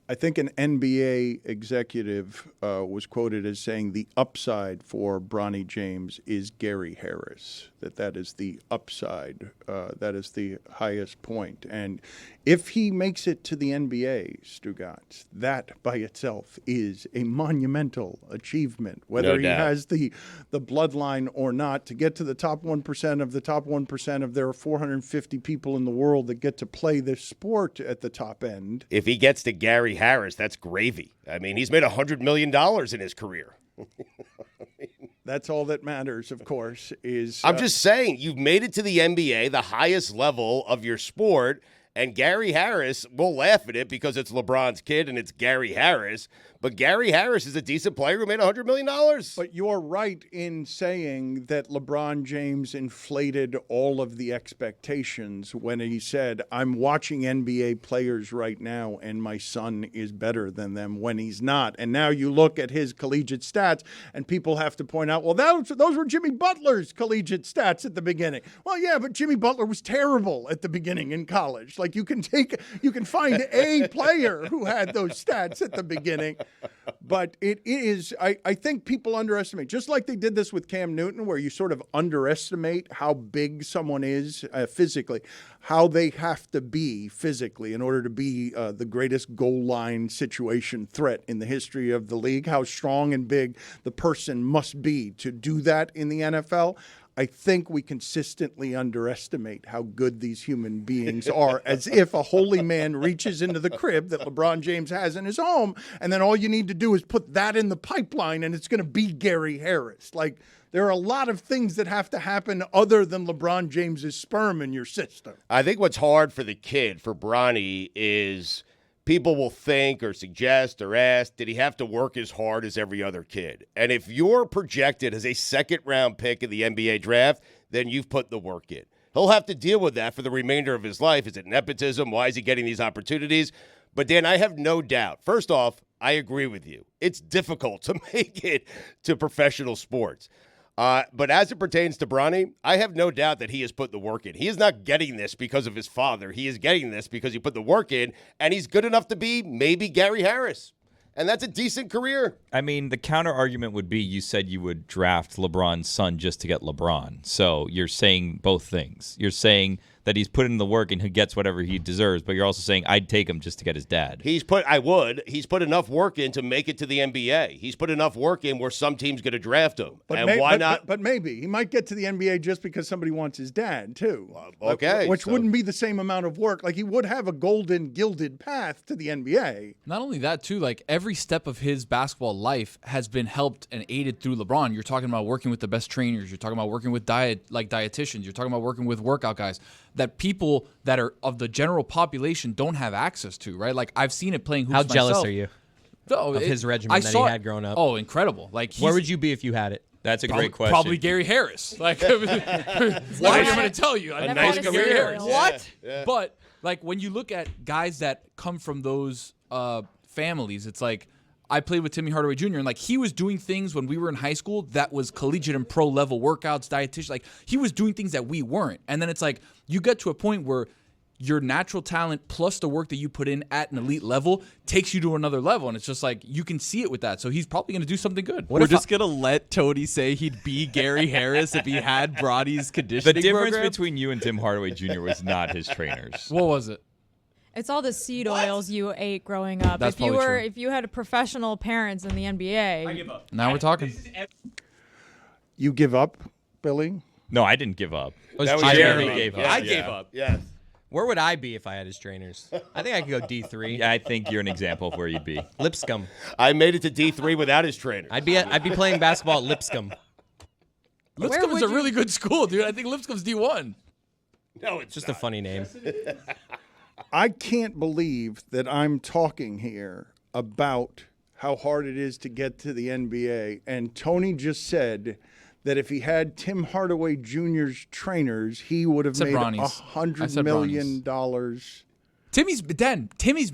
I think an NBA executive was quoted as saying the upside for Bronny James is Gary Harris, that is the upside, that is the highest point. And if he makes it to the NBA, Stugotz, that by itself is a monumental achievement, whether he has the bloodline or not. To get to the top 1% of the top 1% of there are 450 people in the world that get to play this sport at the top end. If he gets to Gary Harris, that's gravy. I mean, he's made $100 million in his career. That's all that matters, of course, is... I'm just saying, you've made it to the NBA, the highest level of your sport, and Gary Harris, we'll laugh at it because it's LeBron's kid and it's Gary Harris, but Gary Harris is a decent player who made $100 million. But you're right in saying that LeBron James inflated all of the expectations when he said, I'm watching NBA players right now and my son is better than them, when he's not. And now you look at his collegiate stats and people have to point out, well, those were Jimmy Butler's collegiate stats at the beginning. Well, yeah, but Jimmy Butler was terrible at the beginning in college. Like you can find a player who had those stats at the beginning. But it is, I think people underestimate, just like they did this with Cam Newton, where you sort of underestimate how big someone is physically, how they have to be physically in order to be the greatest goal line situation threat in the history of the league, how strong and big the person must be to do that in the NFL. I think we consistently underestimate how good these human beings are, as if a holy man reaches into the crib that LeBron James has in his home, and then all you need to do is put that in the pipeline, and it's going to be Gary Harris. Like, there are a lot of things that have to happen other than LeBron James's sperm in your system. I think what's hard for the kid, for Bronny, is people will think or suggest or ask, did he have to work as hard as every other kid? And if you're projected as a second-round pick in the NBA draft, then you've put the work in. He'll have to deal with that for the remainder of his life. Is it nepotism? Why is he getting these opportunities? But, Dan, I have no doubt. First off, I agree with you. It's difficult to make it to professional sports. But as it pertains to Bronny, I have no doubt that he has put the work in. He is not getting this because of his father. He is getting this because he put the work in, and he's good enough to be maybe Gary Harris. And that's a decent career. I mean, the counter argument would be you said you would draft LeBron's son just to get LeBron. So you're saying both things. You're saying that he's put in the work and he gets whatever he deserves, but you're also saying I'd take him just to get his dad. He's put enough work in to make it to the NBA. He's put enough work in where some team's going to draft him. Why not? But maybe he might get to the NBA just because somebody wants his dad too. Okay. Which wouldn't be the same amount of work. Like, he would have a golden gilded path to the NBA. Not only that too, like every step of his basketball life has been helped and aided through LeBron. You're talking about working with the best trainers. You're talking about working with dietitians. You're talking about working with workout guys that people that are of the general population don't have access to, right? Like, I've seen it playing hoops How myself. jealous are you of his regimen that he had growing up? Oh, incredible. Like, where would you be if you had it? That's a great question. Probably Gary Harris. Like, why am I going to tell you? A nice Gary Harris. What? Yeah. But, like, when you look at guys that come from those families, it's like, I played with Timmy Hardaway Jr., and, like, he was doing things when we were in high school that was collegiate and pro-level workouts, dietitian. Like, he was doing things that we weren't. And then it's like, you get to a point where your natural talent plus the work that you put in at an elite level takes you to another level. And it's just like, you can see it with that. So he's probably going to do something good. We're just going to let Tony say he'd be Gary Harris if he had Bronny's conditioning The difference program? between you and Tim Hardaway Jr. was not his trainers. What was it? It's all the seed oils you ate growing up. That's probably true. If you had professional parents in the NBA, I give up. Now we're talking. You give up, Billy? No, I didn't give up. Jeremy gave up. I gave up. Yes. Where would I be if I had his trainers? I think I could go D3. Yeah, I think you're an example of where you'd be. Lipscomb. I made it to D3 without his trainer. I'd be playing basketball at Lipscomb. Lipscomb is a would you- really good school, dude. I think Lipscomb's D1. No, it's Just a funny name. I can't believe that I'm talking here about how hard it is to get to the NBA, and Tony just said that if he had Tim Hardaway Jr.'s trainers, he would have made $100 million. Timmy's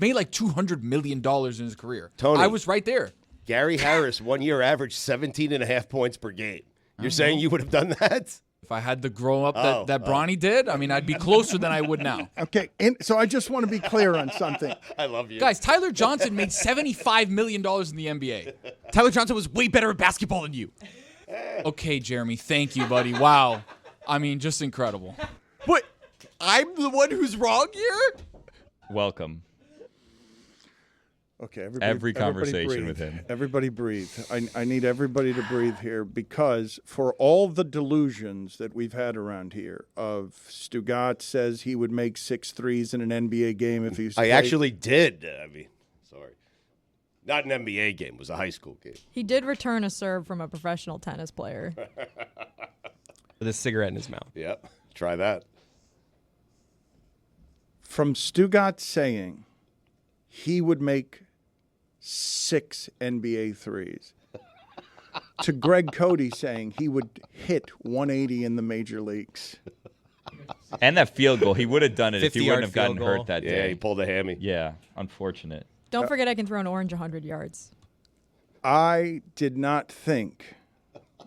made like $200 million in his career. Tony. I was right there. Gary Harris, 1 year, averaged 17.5 points per game. You're saying you would have done that? If I had the grow up that Bronny did, I mean, I'd be closer than I would now. Okay, and so I just want to be clear on something. I love you. Guys, Tyler Johnson made $75 million in the NBA. Tyler Johnson was way better at basketball than you. Okay, Jeremy, thank you, buddy. Wow. I mean, just incredible. What? I'm the one who's wrong here? Welcome. Okay, Every conversation breathe. with him. Everybody breathe. I need everybody to breathe here because for all the delusions that we've had around here of Stugotz says he would make 6 threes in an NBA game if he was I actually did. I mean, sorry. Not an NBA game. It was a high school game. He did return a serve from a professional tennis player. With a cigarette in his mouth. Yep. Try that. From Stugotz saying he would make 6 NBA threes to Greg Cody saying he would hit 180 in the major leagues. And that field goal, he would have done it if he 50-yard wouldn't have gotten field goal. hurt that Yeah, day. he pulled a hammy. Yeah, unfortunate. Don't forget I can throw an orange 100 yards. I did not think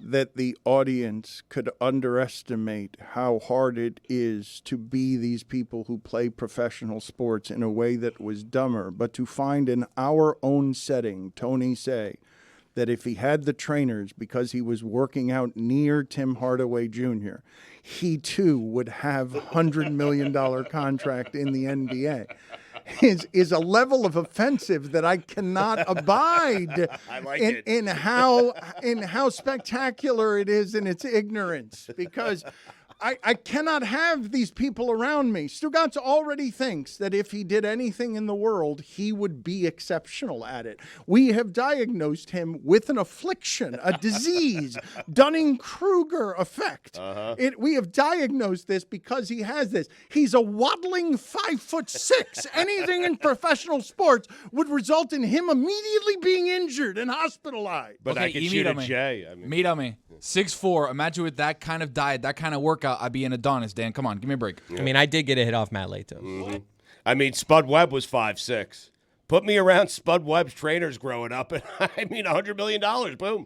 that the audience could underestimate how hard it is to be these people who play professional sports in a way that was dumber, but to find in our own setting, Tony say, that if he had the trainers because he was working out near Tim Hardaway Jr., he too would have $100 million contract in the NBA. Is a level of offensive that I cannot abide. I like it. In how spectacular it is in its ignorance, because I cannot have these people around me. Stugotz already thinks that if he did anything in the world, he would be exceptional at it. We have diagnosed him with an affliction, a disease, Dunning-Kruger effect. We have diagnosed this because he has this. He's a waddling 5'6". Anything in professional sports would result in him immediately being injured and hospitalized. But I can shoot a J. I mean, Meet on me. 6'4". Imagine with that kind of diet, that kind of workout, I'd be an Adonis, Dan. Come on, give me a break. I mean, I did get a hit off Matt Lato. Mm-hmm. I mean, Spud Webb was 5'6". Put me around Spud Webb's trainers growing up, and I mean, $100 million. Boom.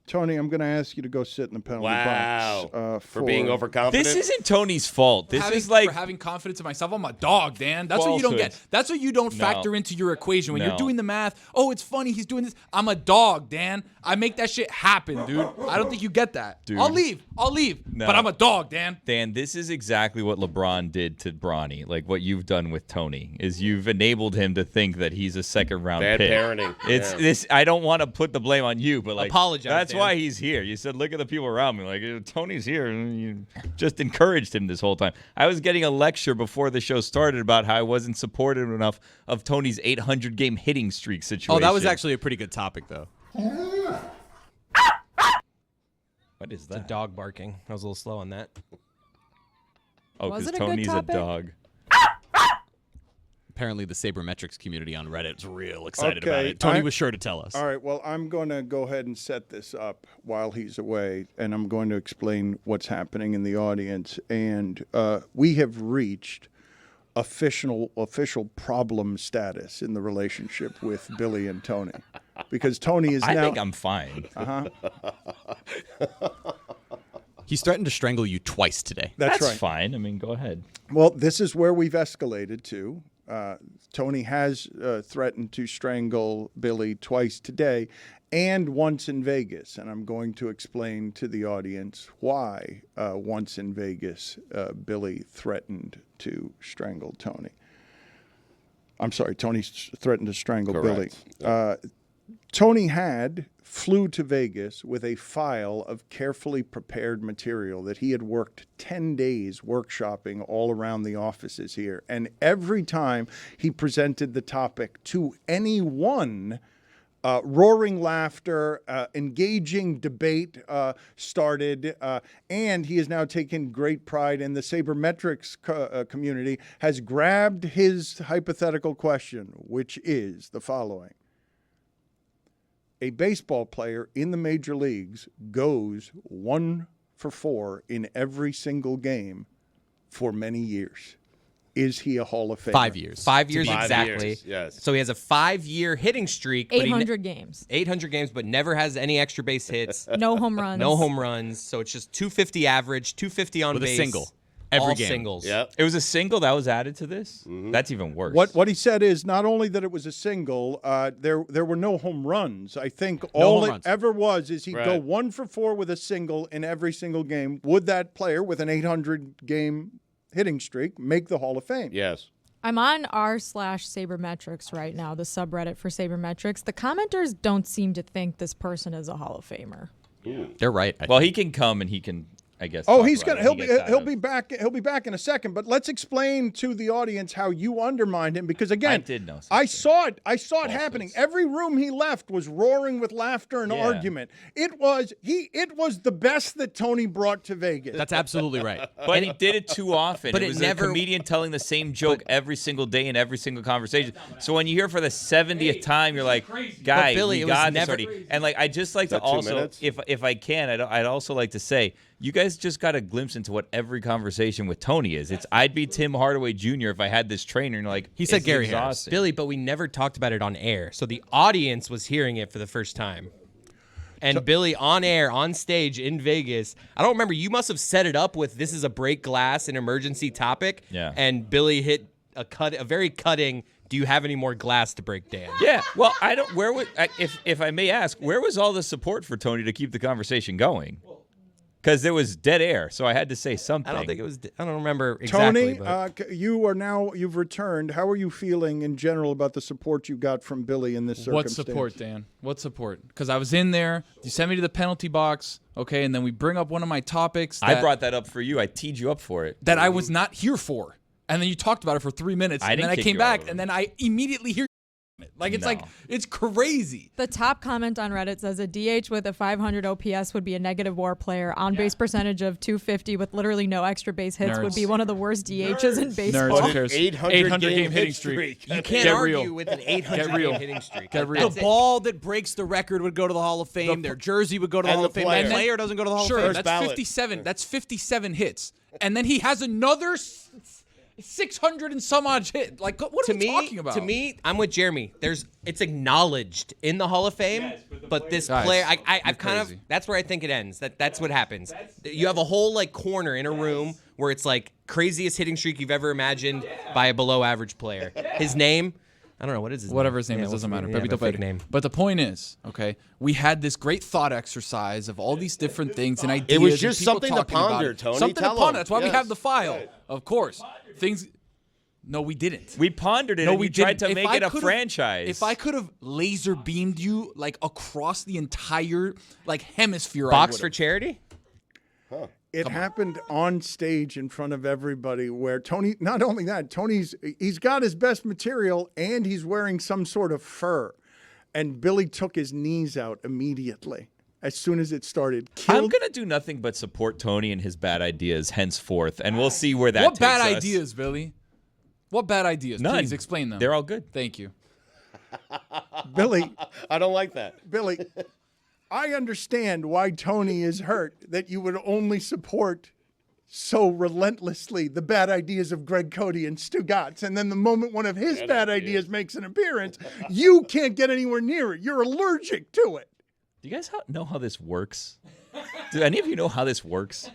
Tony, I'm going to ask you to go sit in the penalty Wow. box. For being overconfident. This isn't Tony's fault. This is like for having confidence in myself. I'm a dog, Dan. That's what you don't get. Falsehoods. That's what you don't No. factor into your equation when No. you're doing the math. Oh, it's funny. He's doing this. I'm a dog, Dan. I make that shit happen, dude. I don't think you get that. Dude. I'll leave. No. But I'm a dog, Dan. Dan, this is exactly what LeBron did to Bronny. Like what you've done with Tony is you've enabled him to think that he's a second round Bad pick. parenting. It's Yeah. this. I don't want to put the blame on you, but like Apologize, That's Dan. why he's here. You said, look at the people around me. Like Tony's here, and you just encouraged him this whole time. I was getting a lecture before the show started about how I wasn't supportive enough of Tony's 800 game hitting streak situation. Oh, that was actually a pretty good topic, though. What is The that? dog barking. I was a little slow on that. Oh, Was because it a good Tony's a topic? dog. Apparently, the sabermetrics community on Reddit is real excited Okay, about it. Tony was sure to tell us. All right, well, I'm going to go ahead and set this up while he's away, and I'm going to explain what's happening in the audience. And we have reached official problem status in the relationship with Billy and Tony, because Tony is I now. think I'm fine. He's threatened to strangle you twice today. That's right. fine. I mean, go ahead. Well, this is where we've escalated to. Tony has threatened to strangle Billy twice today and once in Vegas. And I'm going to explain to the audience why once in Vegas Billy threatened to strangle Tony. I'm sorry, Tony threatened to strangle Correct. Billy. Tony flew to Vegas with a file of carefully prepared material that he had worked 10 days workshopping all around the offices here. And every time he presented the topic to anyone, roaring laughter, engaging debate started, and he has now taken great pride in the sabermetrics community, has grabbed his hypothetical question, which is the following. A baseball player in the major leagues goes 1 for 4 in every single game for many years. is he a Hall of Famer? 5 years. 5 years 5 exactly. years, yes. So he has a 5-year hitting streak. but he 800 games. 800 games, but never has any extra base hits. No home runs. No home runs. So it's just 250 average, 250 on With a base. single. Every all game. singles. Yep. It was a single that was added to this? That's even worse. What he said is not only that it was a single, there were no home runs. I think all home it runs. ever was is he'd go Right. 1 for 4 with a single in every single game. Would that player with an 800-game hitting streak make the Hall of Fame? Yes. I'm on r/Sabermetrics right now, the subreddit for Sabermetrics. The commenters don't seem to think this person is a Hall of Famer. They're right. Well, he can come and he can, I guess. Oh, talk he's about gonna it he'll when be he gets he'll out be of- back he'll be back in a second. But let's explain to the audience how you undermined him because again, I did know I something. saw it happening. Every room he left was roaring with laughter and Yeah. argument. It was the best that Tony brought to Vegas. That's absolutely right. But he did it too often. but it it was never- a comedian telling the same joke every single day in every single conversation. So when you hear it for the 70th time, you're like, guy, Billy, we it was got this never- already. And like, I just like to that 2 also, minutes? if I can, I'd also like to say, you guys just got a glimpse into what every conversation with Tony is. I'd be Tim Hardaway Jr. if I had this trainer, and like He said it's Gary Harris. exhausting. Billy, but we never talked about it on air. So the audience was hearing it for the first time. And Billy on air, on stage in Vegas, I don't remember. You must have set it up with this is a break glass, an emergency topic. Yeah. And Billy hit a very cutting. Do you have any more glass to break, Dan? Yeah, well, I don't. Where would if I may ask, where was all the support for Tony to keep the conversation going? Because there was dead air, so I had to say something. I don't think it was. I don't remember exactly. Tony, but you've returned. How are you feeling in general about the support you got from Billy in this What circumstance? support, Dan? What support? Because I was in there. You sent me to the penalty box, okay, and then we bring up one of my topics. I that- brought that up for you. I teed you up for it. that I was not here for. And then you talked about it for 3 minutes, I and then didn't I kick came you out back, of it. and then I immediately hear it. Like it's No. like it's crazy. The top comment on Reddit says a DH with a 500 OPS would be a negative WAR player. On base percentage of 250 with literally no extra base hits would Nerds. be one of the worst DHs in baseball. Nerds. But Who an cares? 800 game hitting hit streak. you can't Get argue real. with an 800 real. game hitting streak. Get real. The ball that breaks the record would go to the Hall of Fame. Their jersey would go to the And Hall the of Fame. player. The player doesn't go to the Hall Sure, of Fame. First that's ballot. 57. That's 57 hits, and then he has another 600 and some odd hit. Like what are we talking about? To me, I'm with Jeremy. It's acknowledged in the Hall of Fame, but this Guys, player, you're I've kind of crazy. that's where I think it ends. That's what happens. You have a whole like corner in a room where it's like craziest hitting streak you've ever imagined by a below average player. His name, I don't know what is his Whatever name? his name Yeah, is, what's doesn't the- matter. yeah, Baby, the don't fake name. But the point is, okay, we had this great thought exercise of all these different things and ideas. It was and just people something to talking about ponder, it. Tony. Something Tell to ponder. him. That's why we Yes. have the file, Right. of course. Things. No, we didn't. We pondered it, No, and we we tried didn't. to If make I it a could've- franchise. If I could have laser beamed you like across the entire like hemisphere, I Box would've. for charity. It happened on stage in front of everybody where Tony, not only that, he's got his best material and he's wearing some sort of fur. And Billy took his knees out immediately as soon as it started. I'm gonna do nothing but support Tony and his bad ideas henceforth, and we'll see where that What takes bad us. ideas, Billy? What bad ideas? None. Please explain them. They're all good. Thank you. Billy, I don't like that. Billy, I understand why Tony is hurt that you would only support so relentlessly the bad ideas of Greg Cody and Stugotz. And then the moment one of his bad ideas makes an appearance, you can't get anywhere near it. You're allergic to it. Do you guys know how this works? Do any of you know how this works?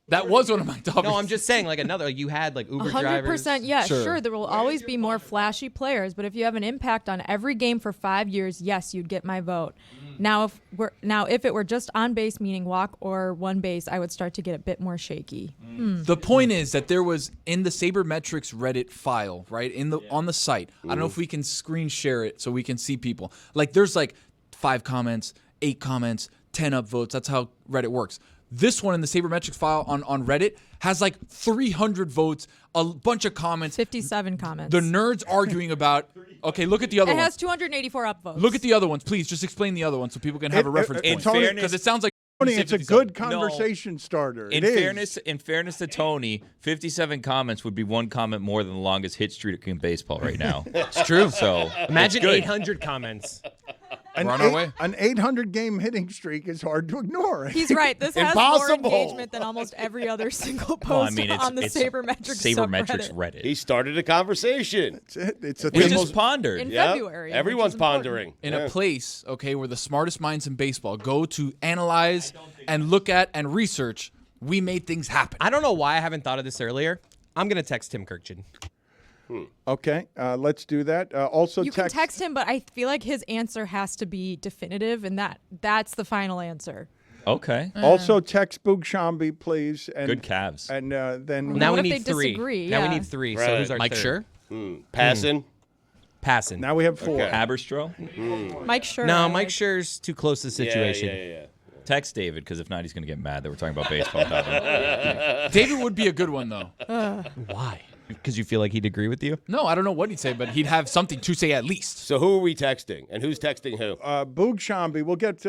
That was one of my topics. No, I'm just saying like another. You had like Uber drivers. 100%, yes, Sure. sure. There will always be more flashy players, but if you have an impact on every game for 5 years, yes, you'd get my vote. Now, if it were just on base, meaning walk or one base, I would start to get a bit more shaky. The point is that there was in the Sabermetrics Reddit file, right? On the site. I don't know if we can screen share it so we can see people. Like there's like 5 comments, 8 comments, 10 upvotes. That's how Reddit works. This one in the Sabermetrics file on Reddit has like 300 votes, a bunch of comments. 57 comments. The nerds arguing about. Okay, look at the other it ones. has 284 upvotes. Look at the other ones, please. Just explain the other ones so people can have a reference in point. fairness- Because it sounds like Tony, you said it's a 57. good conversation starter. In It is. fairness to Tony, 57 comments would be one comment more than the longest hit streak in baseball right now. It's true. So Imagine it's good. 800 comments. We're on our way. An 800-game hitting streak is hard to ignore. He's right. This has more Impossible. engagement than almost every other single post Well, I mean, on the it's Sabermetrics Sabermetrics subreddit. Reddit. He started a conversation. It's a We thing. just pondered. In Yeah. February. Everyone's which is important. pondering. In a place, okay, where the smartest minds in baseball go to analyze and look at and research, we made things happen. I don't know why I haven't thought of this earlier. I'm gonna text Tim Kirkchin. Okay, let's do that. Also, You can text him, but I feel like his answer has to be definitive, and that's the final answer. Okay. Also, text Boog Shambi, please. And, Good Cavs. And then Now What we if need they three. disagree? Now we Yeah. need three. So Right. who's our Mike third? Schur? Passing. Passing. now we have 4. Okay. Haberstro? Mike Schur. No, Mike Schur's too close to the situation. Yeah. Text David, because if not, he's going to get mad that we're talking about baseball without him. David would be a good one, though. Why? Because you feel like he'd agree with you? No, I don't know what he'd say, but he'd have something to say at least. So who are we texting, and who's texting who? Boog Shambi, we'll get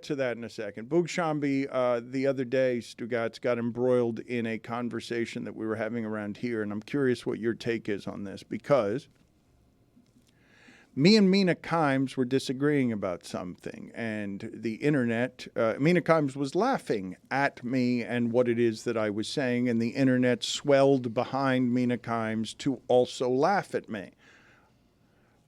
to that in a second. Boog Shambi, the other day, Stugotz got embroiled in a conversation that we were having around here, and I'm curious what your take is on this, because me and Mina Kimes were disagreeing about something, and the internet, Mina Kimes was laughing at me and what it is that I was saying, and the internet swelled behind Mina Kimes to also laugh at me.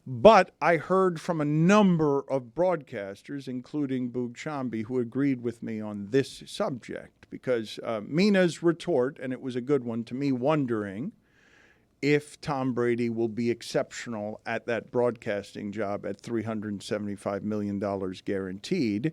But I heard from a number of broadcasters, including Boog Shambi, who agreed with me on this subject, because Mina's retort, and it was a good one to me, wondering if Tom Brady will be exceptional at that broadcasting job at $375 million guaranteed,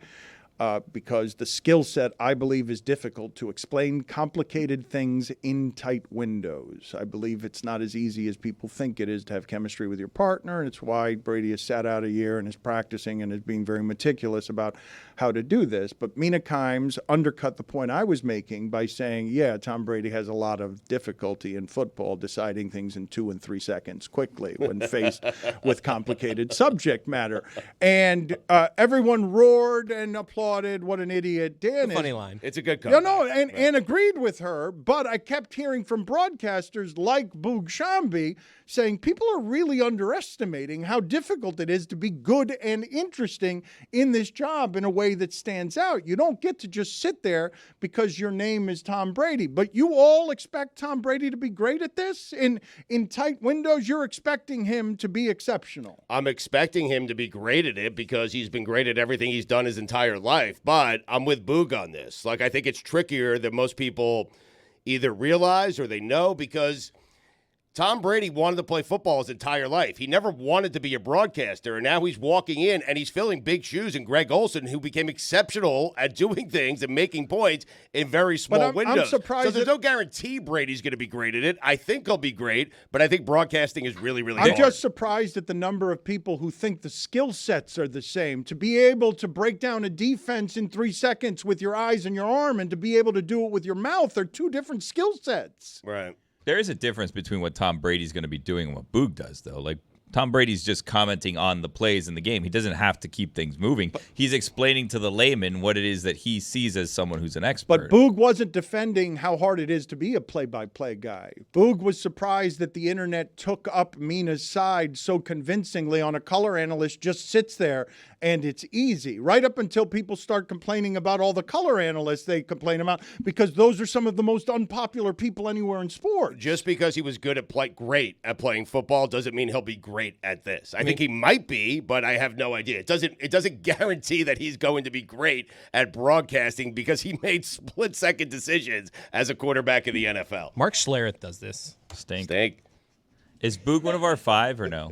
because the skill set, I believe, is difficult to explain complicated things in tight windows. I believe it's not as easy as people think it is to have chemistry with your partner, and it's why Brady has sat out a year and is practicing and is being very meticulous about how to do this. But Mina Kimes undercut the point I was making by saying, yeah, Tom Brady has a lot of difficulty in football deciding things in 2 and 3 seconds quickly when faced with complicated subject matter. And everyone roared and applauded. What an idiot Dan is. Funny line. It's a good Yeah, comeback. no, and agreed with her, but I kept hearing from broadcasters like Boog Shambi saying people are really underestimating how difficult it is to be good and interesting in this job in a way that stands out. You don't get to just sit there because your name is Tom Brady, but you all expect Tom Brady to be great at this? In tight windows, you're expecting him to be exceptional. I'm expecting him to be great at it because he's been great at everything he's done his entire life. But I'm with Boog on this. Like, I think it's trickier than most people either realize or they know, because Tom Brady wanted to play football his entire life. He never wanted to be a broadcaster, and now he's walking in and he's filling big shoes in Greg Olsen, who became exceptional at doing things and making points in very small I'm windows. surprised so there's that- no guarantee Brady's going to be great at it. I think he'll be great, but I think broadcasting is really, really I'm hard. just surprised at the number of people who think the skill sets are the same. To be able to break down a defense in 3 seconds with your eyes and your arm and to be able to do it with your mouth are two different skill sets. Right. There is a difference between what Tom Brady's going to be doing and what Boog does, though. Like, Tom Brady's just commenting on the plays in the game. He doesn't have to keep things moving. He's explaining to the layman what it is that he sees as someone who's an expert. But Boog wasn't defending how hard it is to be a play-by-play guy. Boog was surprised that the internet took up Mina's side so convincingly on a color analyst just sits there and it's easy. Right up until people start complaining about all the color analysts they complain about, because those are some of the most unpopular people anywhere in sports. Just because he was great at playing football doesn't mean he'll be great at this. I think he might be, but I have no idea. It doesn't guarantee that he's going to be great at broadcasting because he made split-second decisions as a quarterback in the NFL. Mark Schlereth does this. Stink. Stink. Is Boog one of our 5 or no?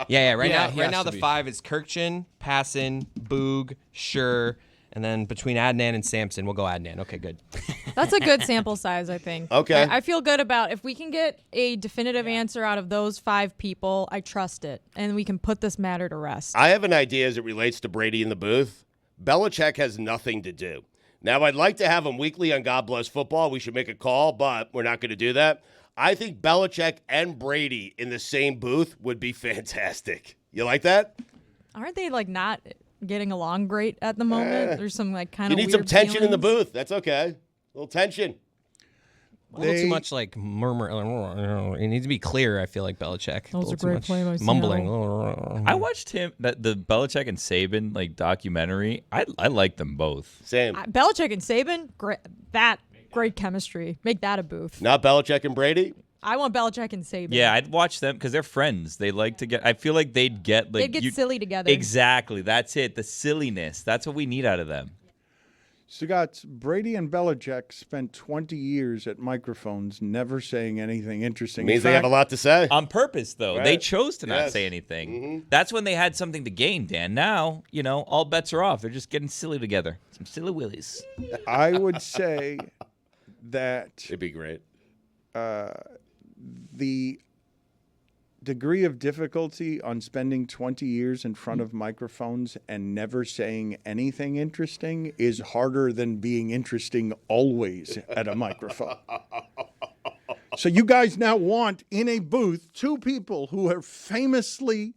Yeah. Right Yeah, he now, has to the be. 5 is Kirkchin, Passon, Boog, Schur, and then between Adnan and Sampson, we'll go Adnan. Okay, good. That's a good sample size, I think. Okay. I feel good about if we can get a definitive answer out of those 5 people, I trust it, and we can put this matter to rest. I have an idea as it relates to Brady in the booth. Belichick has nothing to do. Now, I'd like to have him weekly on God Bless Football. We should make a call, but we're not going to do that. I think Belichick and Brady in the same booth would be fantastic. You like that? Aren't they like not getting along great at the moment? There's some like kind You of need some weird tension in the feelings. booth. That's okay. A little tension. A little too much like murmur. It needs to be clear. I feel like Belichick. That was a great play by mumbling. I watched the Belichick and Saban like documentary. I like them both. Same. Belichick and Saban, great chemistry. Make that a booth. Not Belichick and Brady? I want Belichick and Saban. Yeah, I'd watch them because they're friends. They like to get. I feel like they'd get like They'd get silly together. Exactly. That's it. The silliness. That's what we need out of them. Stugotz, Brady and Belichick spent 20 years at microphones never saying anything interesting. Means they have a lot to say. On purpose, though. Right. They chose to not Yes. say anything. Mm-hmm. That's when they had something to gain, Dan. Now, all bets are off. They're just getting silly together. Some silly willies. I would say that It'd be great. the degree of difficulty on spending 20 years in front of microphones and never saying anything interesting is harder than being interesting always at a microphone. So you guys now want in a booth two people who are famously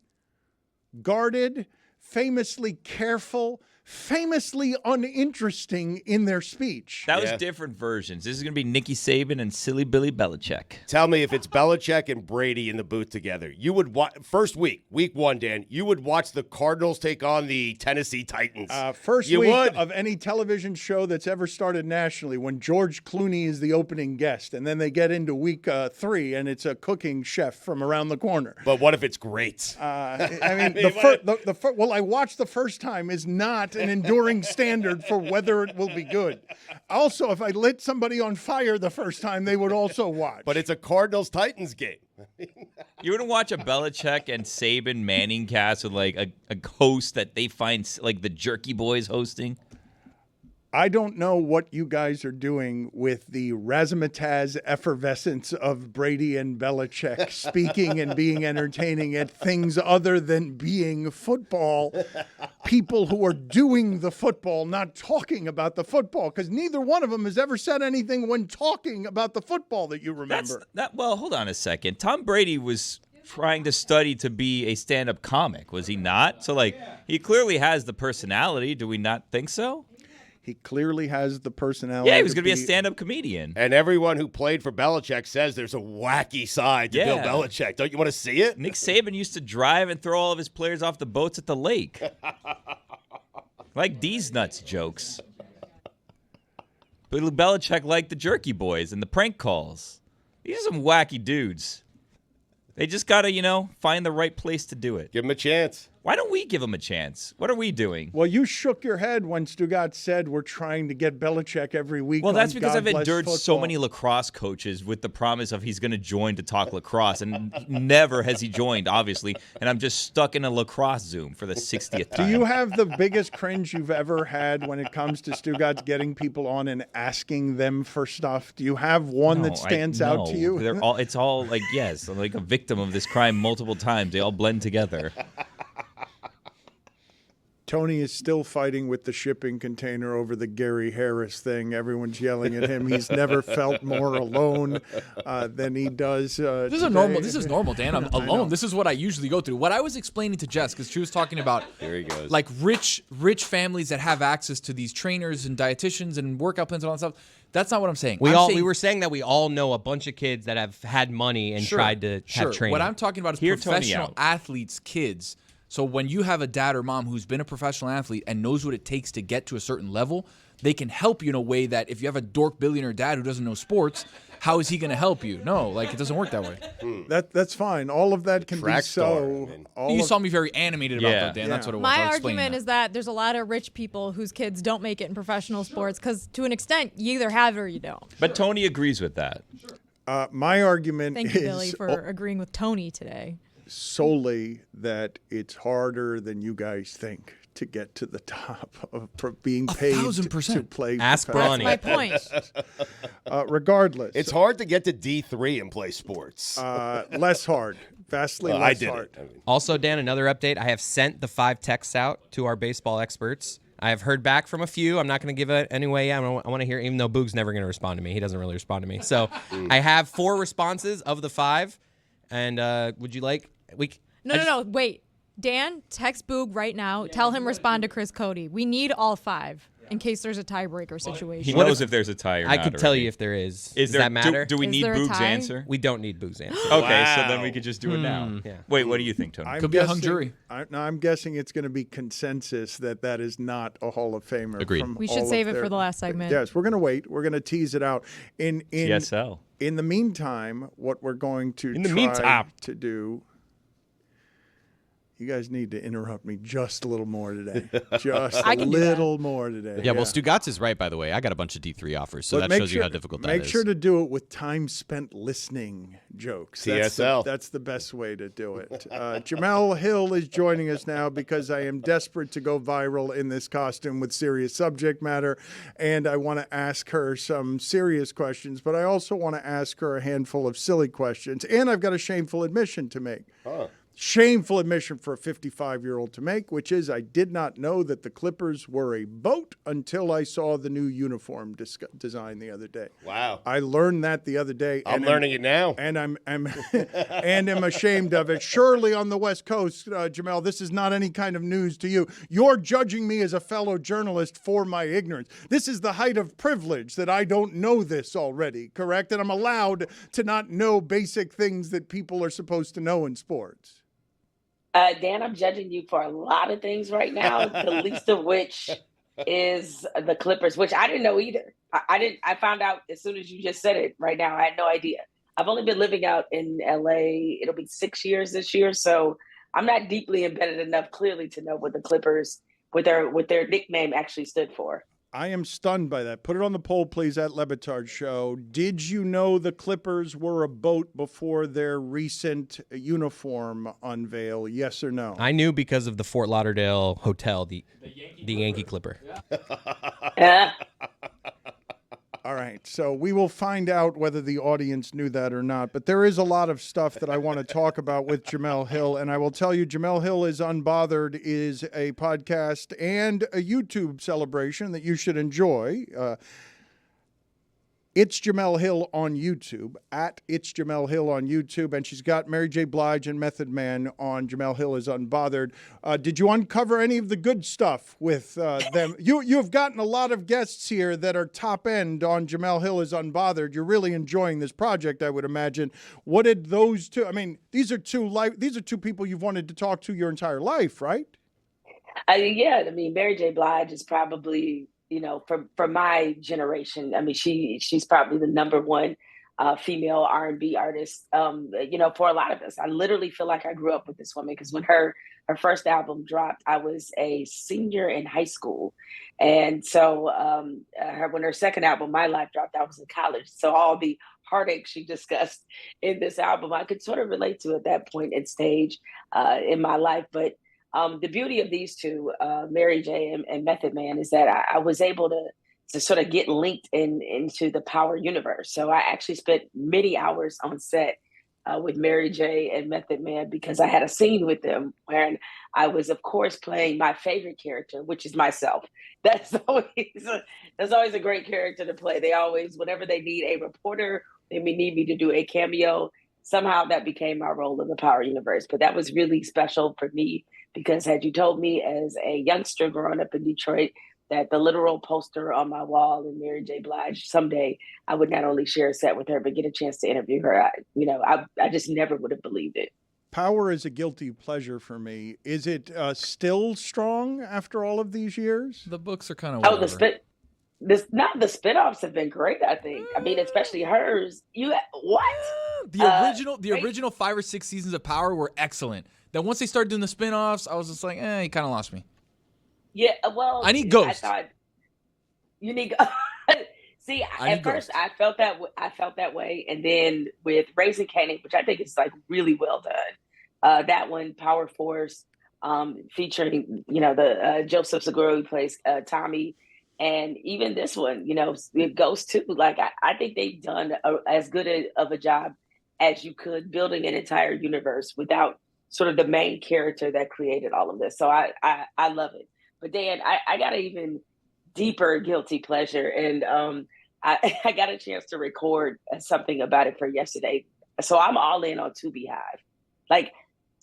guarded, famously careful, famously uninteresting in their speech. That was Yeah. different versions. This is going to be Nicky Saban and Silly Billy Belichick. Tell me if it's Belichick and Brady in the booth together. You would watch week 1, Dan. You would watch the Cardinals take on the Tennessee Titans. First You week would. of any television show that's ever started nationally, when George Clooney is the opening guest, and then they get into week 3 and it's a cooking chef from around the corner. But what if it's great? I mean, well, I watched the first time is not an enduring standard for whether it will be good. Also, if I lit somebody on fire the first time, they would also watch. But it's a Cardinals-Titans game. You wouldn't watch a Belichick and Saban Manning cast with like a host that they find like the Jerky Boys hosting? I don't know what you guys are doing with the razzmatazz effervescence of Brady and Belichick speaking and being entertaining at things other than being football. People who are doing the football, not talking about the football, because neither one of them has ever said anything when talking about the football that you remember. Well, hold on a second. Tom Brady was trying to study to be a stand-up comic, was he not? So, he clearly has the personality. Do we not think so? He clearly has the personality. Yeah, he was going to be a stand-up comedian. And everyone who played for Belichick says there's a wacky side to Bill Belichick. Don't you want to see it? Nick Saban used to drive and throw all of his players off the boats at the lake. Like these nuts jokes. But Belichick liked the Jerky Boys and the prank calls. These are some wacky dudes. They just got to, find the right place to do it. Give him a chance. Why don't we give him a chance? What are we doing? Well, you shook your head when Stugotz said we're trying to get Belichick every week. Well, that's on because God I've Bless endured so Football. many lacrosse coaches with the promise of he's going to join to talk lacrosse, and never has he joined, obviously, and I'm just stuck in a lacrosse Zoom for the 60th time. Do you have the biggest cringe you've ever had when it comes to Stugotz getting people on and asking them for stuff? Do you have one that stands out to you? It's all like, yes, I'm like a victim of this crime multiple times. They all blend together. Tony is still fighting with the shipping container over the Gary Harris thing. Everyone's yelling at him. He's never felt more alone than he does. This is normal. This is normal, Dan. I'm alone. This is what I usually go through. What I was explaining to Jess, because she was talking about Here he goes. like rich families that have access to these trainers and dietitians and workout plans and all that stuff. That's not what I'm saying. We were saying that we all know a bunch of kids that have had money and tried to have training. What I'm talking about is Hear Tony professional out. athletes' kids. So when you have a dad or mom who's been a professional athlete and knows what it takes to get to a certain level, they can help you in a way that if you have a dork billionaire dad who doesn't know sports, how is he going to help you? No, it doesn't work that way. That's fine. All of that can Track be star, so. man. You saw me very animated about Yeah. that, Dan. That's what it was. My I was explaining argument that. is that there's a lot of rich people whose kids don't make it in professional sports because, to an extent, you either have it or you don't. But Tony agrees with that. My argument Thank you, is Billy, for agreeing with Tony today. solely that it's harder than you guys think to get to the top of being paid 1,000%. to play. Ask professional- Bronny. My point. Regardless, It's hard to get to D3 and play sports. less hard, vastly I less did hard. it. I mean, Also, Dan, another update. I have sent the 5 texts out to our baseball experts. I have heard back from a few. I'm not going to give it anyway. I want to hear, even though Boog's never going to respond to me. He doesn't really respond to me. So I have 4 responses of the 5. And would you like? No, wait. Dan, text Boog right now. Tell him respond to Chris Cody. We need all 5 in case there's a tiebreaker situation. He knows if there's a tie or I not could tell already. you if there is. Does that matter? Do we Is need there a Boog's tie? answer? We don't need Boog's answer. Okay, so then Wow. we could just do it now. Yeah. Wait, what do you think, Tony? I'm Could be a hung guessing- jury. I'm guessing it's going to be consensus that is not a Hall of Famer. Agreed. from We all should of save it their- for the last segment. Yes, we're going to wait. We're going to tease it out. In TSL. In the meantime, what we're going to In the try meantime. to do. You guys need to interrupt me just a little more today. Just I a can do that. little more today. Yeah, well, Stugotz is right, by the way. I got a bunch of D3 offers, so But that shows you how difficult that is. Make sure to do it with time spent listening jokes. TSL. That's the best way to do it. Jemele Hill is joining us now because I am desperate to go viral in this costume with serious subject matter, and I want to ask her some serious questions, but I also want to ask her a handful of silly questions, and I've got a shameful admission to make. Shameful admission for a 55-year-old to make, which is I did not know that the Clippers were a boat until I saw the new uniform design the other day. Wow. I learned that the other day. I'm learning it now. And I'm and am ashamed of it. Surely on the West Coast, Jemele, this is not any kind of news to you. You're judging me as a fellow journalist for my ignorance. This is the height of privilege that I don't know this already, correct? And I'm allowed to not know basic things that people are supposed to know in sports. Dan, I'm judging you for a lot of things right now, the least of which is the Clippers, which I didn't know either. I found out as soon as you just said it right now. I had no idea. I've only been living out in LA. It'll be 6 years this year. So I'm not deeply embedded enough clearly to know what the Clippers with their nickname actually stood for. I am stunned by that. Put it on the poll, please, at LeBatard Show. Did you know the Clippers were a boat before their recent uniform unveil? Yes or no? I knew because of the Fort Lauderdale hotel, the Yankee Clipper. All right. So we will find out whether the audience knew that or not. But there is a lot of stuff that I want to talk about with Jemele Hill. And I will tell you, Jemele Hill is Unbothered is a podcast and a YouTube celebration that you should enjoy. It's Jemele Hill on YouTube, at It's Jemele Hill on YouTube, and she's got Mary J. Blige and Method Man on Jemele Hill is Unbothered. Did you uncover any of the good stuff with them? You've gotten a lot of guests here that are top end on Jemele Hill is Unbothered. You're really enjoying this project, I would imagine. What did those two? I mean, these are two people you've wanted to talk to your entire life, right? Yeah, I mean, Mary J. Blige is probably, for my generation, I mean, she's probably the number one female R&B artist, for a lot of us. I literally feel like I grew up with this woman because when her first album dropped, I was a senior in high school. And so when her second album, My Life, dropped, I was in college. So all the heartache she discussed in this album, I could sort of relate to at that point and stage in my life. But the beauty of these two, Mary J. and Method Man, is that I was able to sort of get linked into the Power universe. So I actually spent many hours on set with Mary J. and Method Man because I had a scene with them where I was, of course, playing my favorite character, which is myself. That's always a great character to play. They always, whenever they need a reporter, they may need me to do a cameo. Somehow that became my role in the Power universe. But that was really special for me because had you told me as a youngster growing up in Detroit that the literal poster on my wall in Mary J. Blige, someday I would not only share a set with her, but get a chance to interview her, I just never would have believed it. Power is a guilty pleasure for me. Is it still strong after all of these years? The books are kind of whatever. The spinoffs have been great, I think. I mean, especially hers. The original 5 or 6 seasons of Power were excellent. Then once they started doing the spinoffs, I was just like, you kind of lost me. Yeah, well, I need Ghost. I thought you need. See, at first I felt that way, and then with Raising Kanan, which I think is like really well done. That one, Power Force, featuring the Joseph Segura who plays Tommy, and even this one, it Ghost too. Like I think they've done as good of a job as you could building an entire universe without sort of the main character that created all of this. So I love it. But Dan, I got an even deeper guilty pleasure. And I got a chance to record something about it for yesterday. So I'm all in on Tubi Hive. Like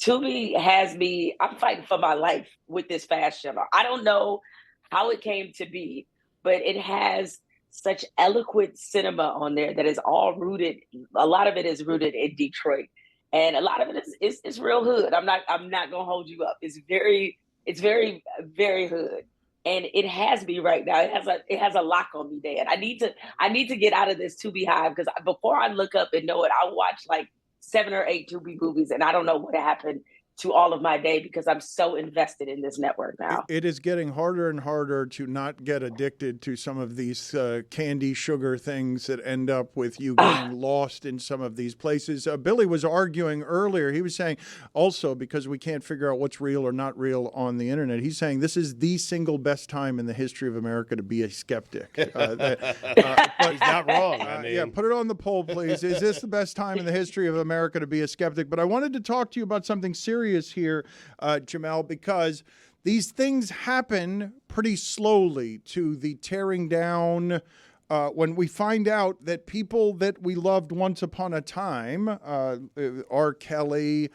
Tubi has me, I'm fighting for my life with this fast channel. I don't know how it came to be, but it has such eloquent cinema on there that is all rooted. A lot of it is rooted in Detroit, and a lot of it is real hood. I'm not gonna hold you up. It's very very hood, and it has me right now. It has a lock on me, Dan. I need to get out of this Tubi hive, because before I look up and know it, I watch like 7 or 8 Tubi movies, and I don't know what happened to all of my day because I'm so invested in this network now. It is getting harder and harder to not get addicted to some of these candy sugar things that end up with you getting lost in some of these places. Billy was arguing earlier. He was saying also, because we can't figure out what's real or not real on the internet, he's saying this is the single best time in the history of America to be a skeptic. But he's not wrong. I mean, yeah, put it on the poll, please. Is this the best time in the history of America to be a skeptic? But I wanted to talk to you about something serious here, Jemele, because these things happen pretty slowly to the tearing down. When we find out that people that we loved once upon a time, R. Kelly,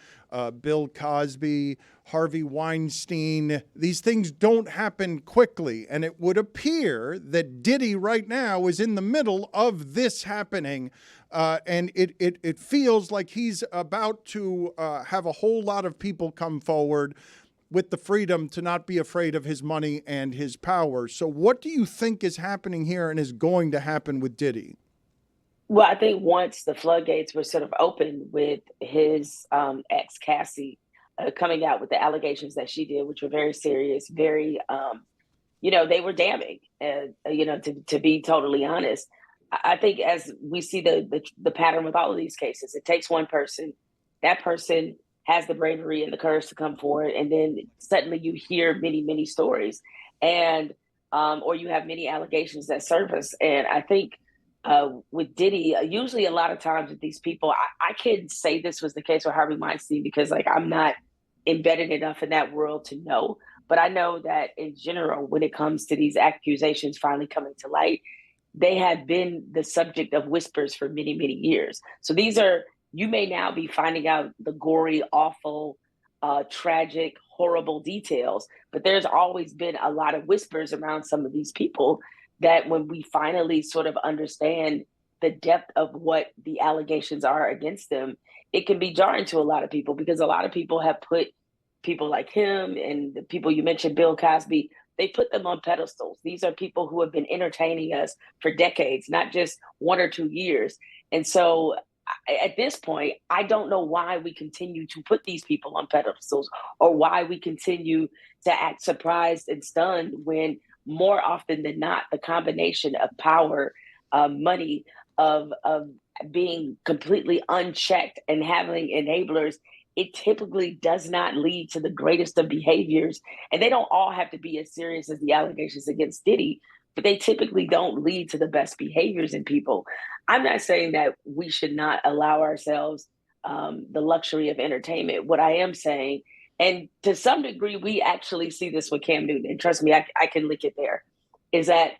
Bill Cosby, Harvey Weinstein, these things don't happen quickly. And it would appear that Diddy right now is in the middle of this happening. And it feels like he's about to have a whole lot of people come forward with the freedom to not be afraid of his money and his power. So what do you think is happening here and is going to happen with Diddy? Well, I think once the floodgates were sort of opened with his ex, Cassie, coming out with the allegations that she did, which were very serious, very, they were damning, to be totally honest. I think as we see the pattern with all of these cases, it takes one person. That person has the bravery and the courage to come forward, and then suddenly you hear many, many stories, and or you have many allegations that surface. And I think with Diddy, usually a lot of times with these people, I can say this was the case with Harvey Weinstein because I'm not embedded enough in that world to know, but I know that in general, when it comes to these accusations finally coming to light, they have been the subject of whispers for many, many years. So you may now be finding out the gory, awful, tragic, horrible details, but there's always been a lot of whispers around some of these people that when we finally sort of understand the depth of what the allegations are against them, it can be jarring to a lot of people, because a lot of people have put people like him and the people you mentioned, Bill Cosby, they put them on pedestals. These are people who have been entertaining us for decades, not just 1 or 2 years. And so at this point, I don't know why we continue to put these people on pedestals, or why we continue to act surprised and stunned when more often than not, the combination of power, money, of being completely unchecked and having enablers, it typically does not lead to the greatest of behaviors. And they don't all have to be as serious as the allegations against Diddy, but they typically don't lead to the best behaviors in people. I'm not saying that we should not allow ourselves the luxury of entertainment. What I am saying, and to some degree, we actually see this with Cam Newton, and trust me, I can link it there, is that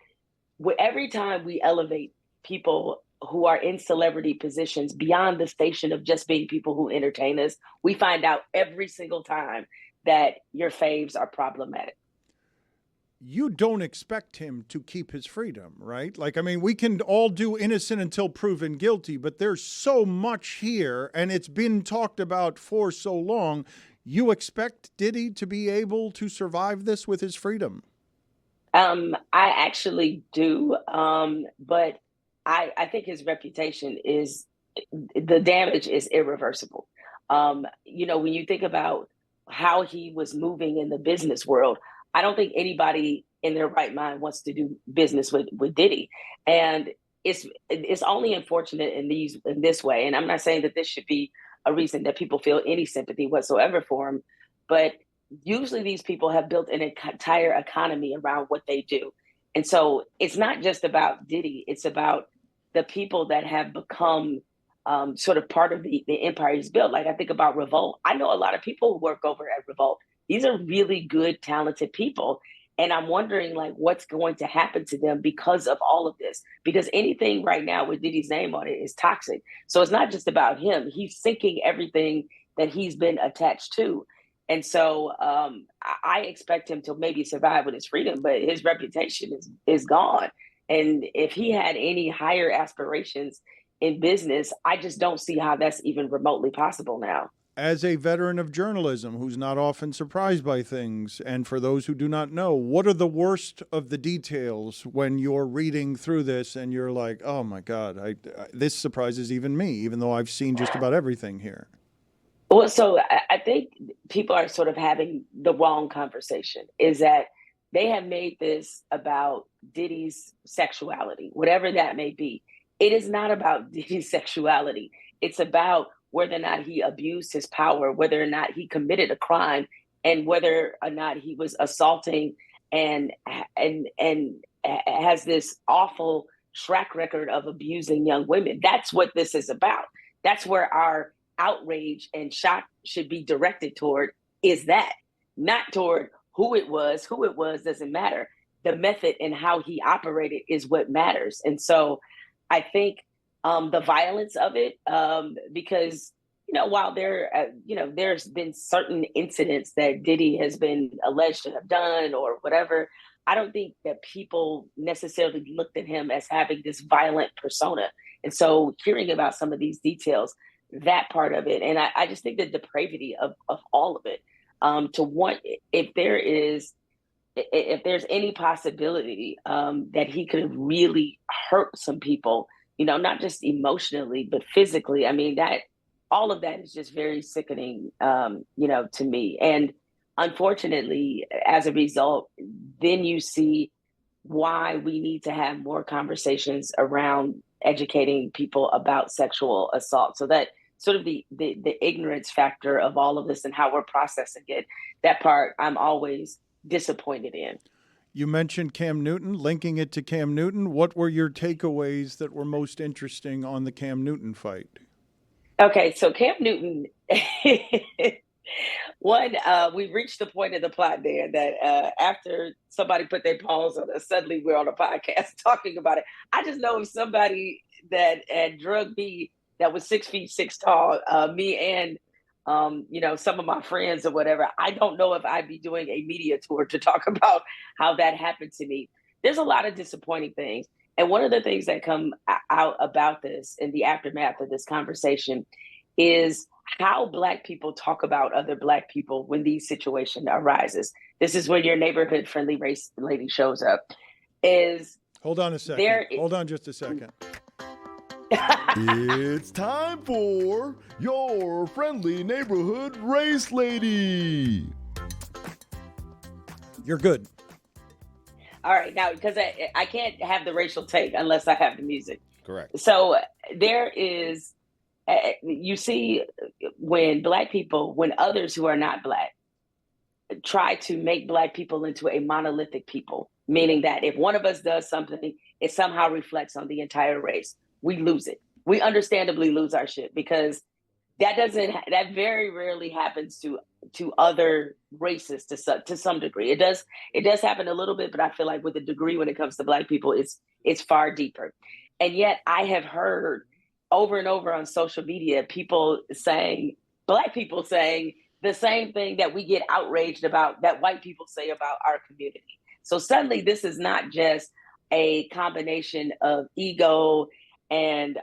every time we elevate people who are in celebrity positions beyond the station of just being people who entertain us, we find out every single time that your faves are problematic. You don't expect him to keep his freedom, right? We can all do innocent until proven guilty, but there's so much here, and it's been talked about for so long. You expect Diddy to be able to survive this with his freedom? I actually do, but I think his reputation the damage is irreversible. When you think about how he was moving in the business world, I don't think anybody in their right mind wants to do business with Diddy. And it's only unfortunate in this way. And I'm not saying that this should be a reason that people feel any sympathy whatsoever for him, but usually these people have built an entire economy around what they do. And so it's not just about Diddy, it's about the people that have become sort of part of the empire he's built. Like I think about Revolt. I know a lot of people who work over at Revolt. These are really good, talented people. And I'm wondering what's going to happen to them because of all of this, because anything right now with Diddy's name on it is toxic. So it's not just about him. He's sinking everything that he's been attached to. And so I expect him to maybe survive with his freedom, but his reputation is gone. And if he had any higher aspirations in business, I just don't see how that's even remotely possible now. As a veteran of journalism who's not often surprised by things, and for those who do not know, what are the worst of the details when you're reading through this and you're like, oh my God, this surprises even me, even though I've seen just about everything here? Well, so I think people are sort of having the wrong conversation, is that they have made this about Diddy's sexuality, whatever that may be. It is not about Diddy's sexuality. It's about whether or not he abused his power, whether or not he committed a crime, and whether or not he was assaulting and has this awful track record of abusing young women. That's what this is about. That's where our outrage and shock should be directed toward, is that, not toward who it was doesn't matter. The method and how he operated is what matters. And so I think the violence of it, because, while there's been certain incidents that Diddy has been alleged to have done or whatever, I don't think that people necessarily looked at him as having this violent persona. And so hearing about some of these details, that part of it, and I just think the depravity of all of it, to want, if there's any possibility that he could really hurt some people, not just emotionally, but physically. I mean, that all of that is just very sickening, to me. And unfortunately, as a result, then you see why we need to have more conversations around educating people about sexual assault, so that sort of the ignorance factor of all of this and how we're processing it, that part I'm always disappointed in. You mentioned Cam Newton, linking it to Cam Newton. What were your takeaways that were most interesting on the Cam Newton fight? Okay, so Cam Newton, we've reached the point of the plot there that after somebody put their paws on us, suddenly we're on a podcast talking about it. I just know if somebody that had drugged me that was 6 feet 6 tall, me and some of my friends or whatever, I don't know if I'd be doing a media tour to talk about how that happened to me. There's a lot of disappointing things. And one of the things that come out about this in the aftermath of this conversation is how Black people talk about other Black people when these situations arises. This is where your neighborhood friendly race lady shows up. Hold on a second. Hold on just a second. It's time for your friendly neighborhood race lady. You're good. All right, now, because I can't have the racial take unless I have the music. Correct. So there is, you see, when Black people, when others who are not Black try to make Black people into a monolithic people, meaning that if one of us does something, it somehow reflects on the entire race. We lose it. We understandably lose our shit, because that very rarely happens to other races to some degree. It does happen a little bit, but I feel like with a degree when it comes to Black people, it's far deeper. And yet I have heard over and over on social media, Black people saying the same thing that we get outraged about, that white people say about our community. So suddenly this is not just a combination of ego and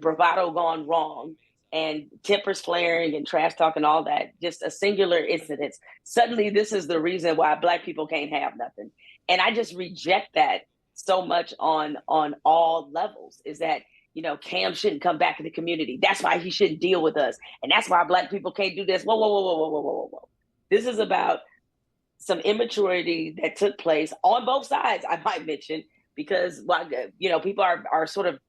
bravado gone wrong and tempers flaring and trash talk and all that, just a singular incident. Suddenly this is the reason why Black people can't have nothing. And I just reject that so much on all levels, is that, Cam shouldn't come back to the community. That's why he shouldn't deal with us. And that's why Black people can't do this. Whoa. This is about some immaturity that took place on both sides, I might mention, because people are sort of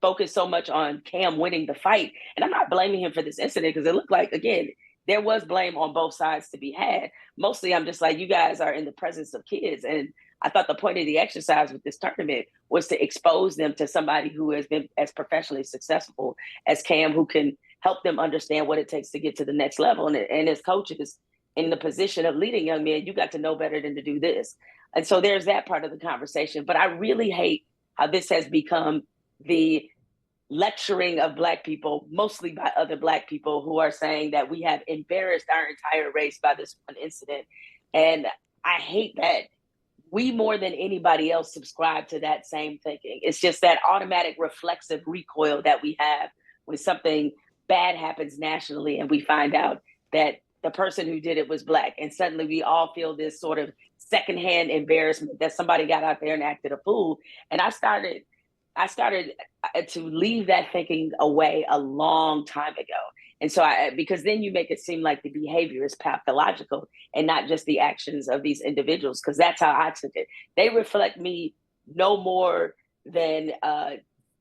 focused so much on Cam winning the fight. And I'm not blaming him for this incident, because it looked like, again, there was blame on both sides to be had. Mostly I'm just like, you guys are in the presence of kids. And I thought the point of the exercise with this tournament was to expose them to somebody who has been as professionally successful as Cam, who can help them understand what it takes to get to the next level. And as coaches in the position of leading young men, you got to know better than to do this. And so there's that part of the conversation. But I really hate how this has become the lecturing of Black people, mostly by other Black people who are saying that we have embarrassed our entire race by this one incident. And I hate that we more than anybody else subscribe to that same thinking. It's just that automatic reflexive recoil that we have when something bad happens nationally and we find out that the person who did it was Black. And suddenly we all feel this sort of secondhand embarrassment that somebody got out there and acted a fool. And I started to leave that thinking away a long time ago. And so because then you make it seem like the behavior is pathological and not just the actions of these individuals, because that's how I took it. They reflect me no more than,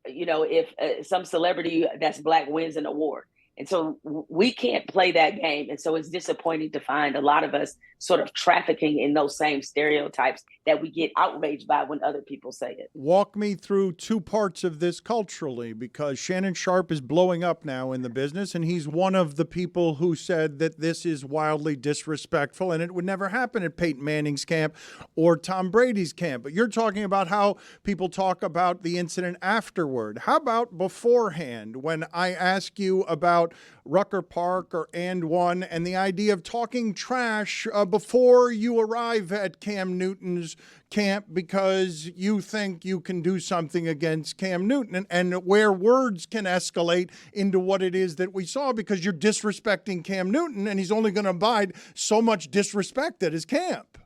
if some celebrity that's Black wins an award. And so we can't play that game. And so it's disappointing to find a lot of us sort of trafficking in those same stereotypes that we get outraged by when other people say it. Walk me through two parts of this culturally, because Shannon Sharpe is blowing up now in the business, and he's one of the people who said that this is wildly disrespectful and it would never happen at Peyton Manning's camp or Tom Brady's camp. But you're talking about how people talk about the incident afterward. How about beforehand, when I ask you about Rucker Park or And One and the idea of talking trash before you arrive at Cam Newton's camp because you think you can do something against Cam Newton, and where words can escalate into what it is that we saw because you're disrespecting Cam Newton and he's only going to abide so much disrespect at his camp.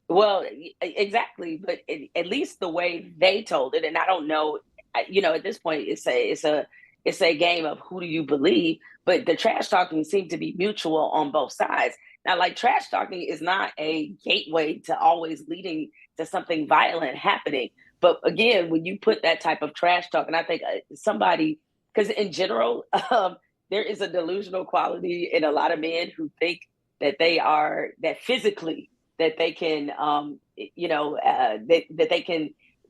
Well, exactly. But at least the way they told it, and I don't know, at this point it's a game of who do you believe, but the trash talking seemed to be mutual on both sides. Now, like, trash talking is not a gateway to always leading to something violent happening. But again, when you put that type of trash talk, and I think because in general, there is a delusional quality in a lot of men who think that that physically, that they can, that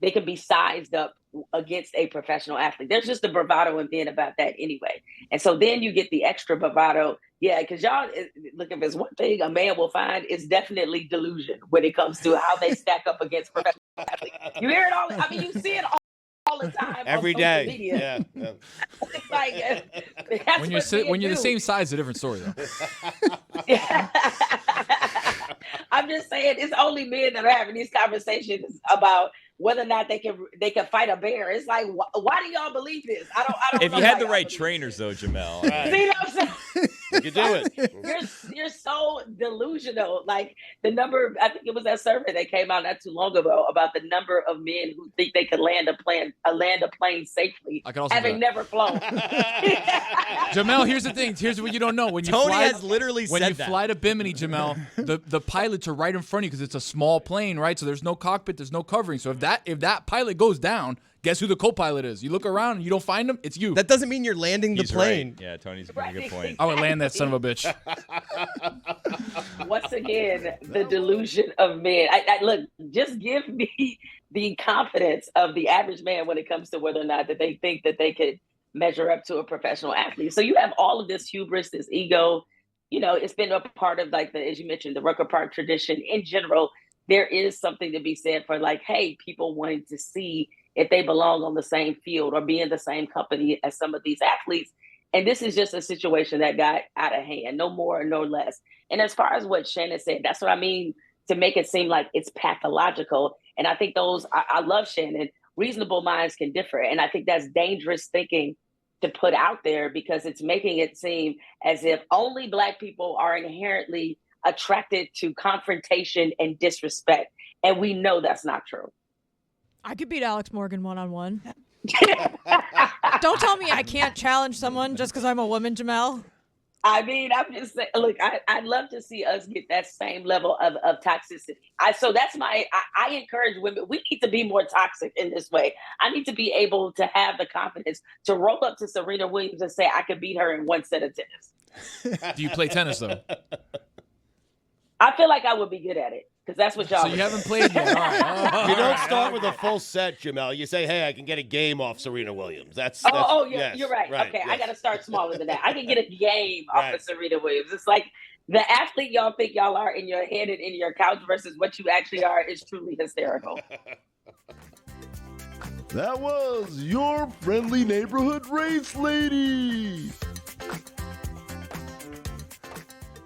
they can be sized up against a professional athlete. There's just a bravado in men about that anyway. And so then you get the extra bravado. Yeah, because y'all, look, if there's one thing a man will find, it's definitely delusion when it comes to how they stack up against professional athletes. You hear it all. I mean, you see it all the time. Every on day. Media. Yeah. It's like, when you're the same size, it's a different story, though. I'm just saying, it's only men that are having these conversations about whether or not they can fight a bear. It's like, why do y'all believe this? I don't. If know you had the right believe trainers, though, Jemele. Right. See what I'm saying? You can do it. You're so delusional. Like, the number, I think it was that survey that came out not too long ago about the number of men who think they could land a plane safely, I can also having never flown. Jemele, here's the thing. Here's what you don't know. When you Tony fly, has literally when said you that. fly to Bimini, Jemele, the pilots are right in front of you because it's a small plane, right? So there's no cockpit, there's no covering. So if that pilot goes down, guess who the co-pilot is? You look around and you don't find him, it's you. That doesn't mean you're landing the He's plane. right. Yeah, Tony's got a good point. I would land that son of a bitch. Once again, the delusion of men. I look, just give me the confidence of the average man when it comes to whether or not that they think that they could measure up to a professional athlete. So you have all of this hubris, this ego. It's been a part of, like, as you mentioned, the Rucker Park tradition in general. There is something to be said for, like, hey, people wanting to see if they belong on the same field or be in the same company as some of these athletes. And this is just a situation that got out of hand, no more, no less. And as far as what Shannon said, that's what I mean, to make it seem like it's pathological. And I think I love Shannon. Reasonable minds can differ. And I think that's dangerous thinking to put out there, because it's making it seem as if only Black people are inherently attracted to confrontation and disrespect. And we know that's not true. I could beat Alex Morgan one-on-one. Don't tell me I can't challenge someone just because I'm a woman, Jemele. I mean, I'm just saying, look, I'd love to see us get that same level of toxicity. I encourage women, we need to be more toxic in this way. I need to be able to have the confidence to roll up to Serena Williams and say I could beat her in one set of tennis. Do you play tennis, though? I feel like I would be good at it, because that's what y'all So you haven't played yet. All right. You don't start with a full set, Jemele. You say, hey, I can get a game off Serena Williams. Yeah, yes, you're right. Okay, yes. I got to start smaller than that. I can get a game off of Serena Williams. It's like the athlete y'all think y'all are in your head and in your couch versus what you actually are is truly hysterical. That was your friendly neighborhood race lady.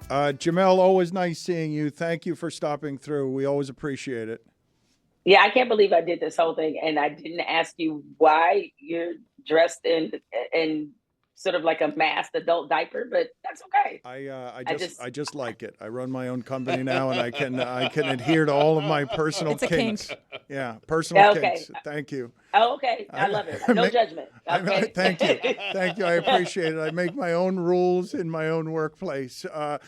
Jemele, always nice seeing you. Thank you for stopping through. We always appreciate it. Yeah, I can't believe I did this whole thing and I didn't ask you why you're dressed in sort of like a masked adult diaper, but that's okay. I just like it. I run my own company now, and I can adhere to all of my personal It's a kinks. kink. Yeah, personal Okay. kinks. Thank you. Oh, okay. I love it. No judgment. Okay. Thank you. Thank you. I appreciate it. I make my own rules in my own workplace. I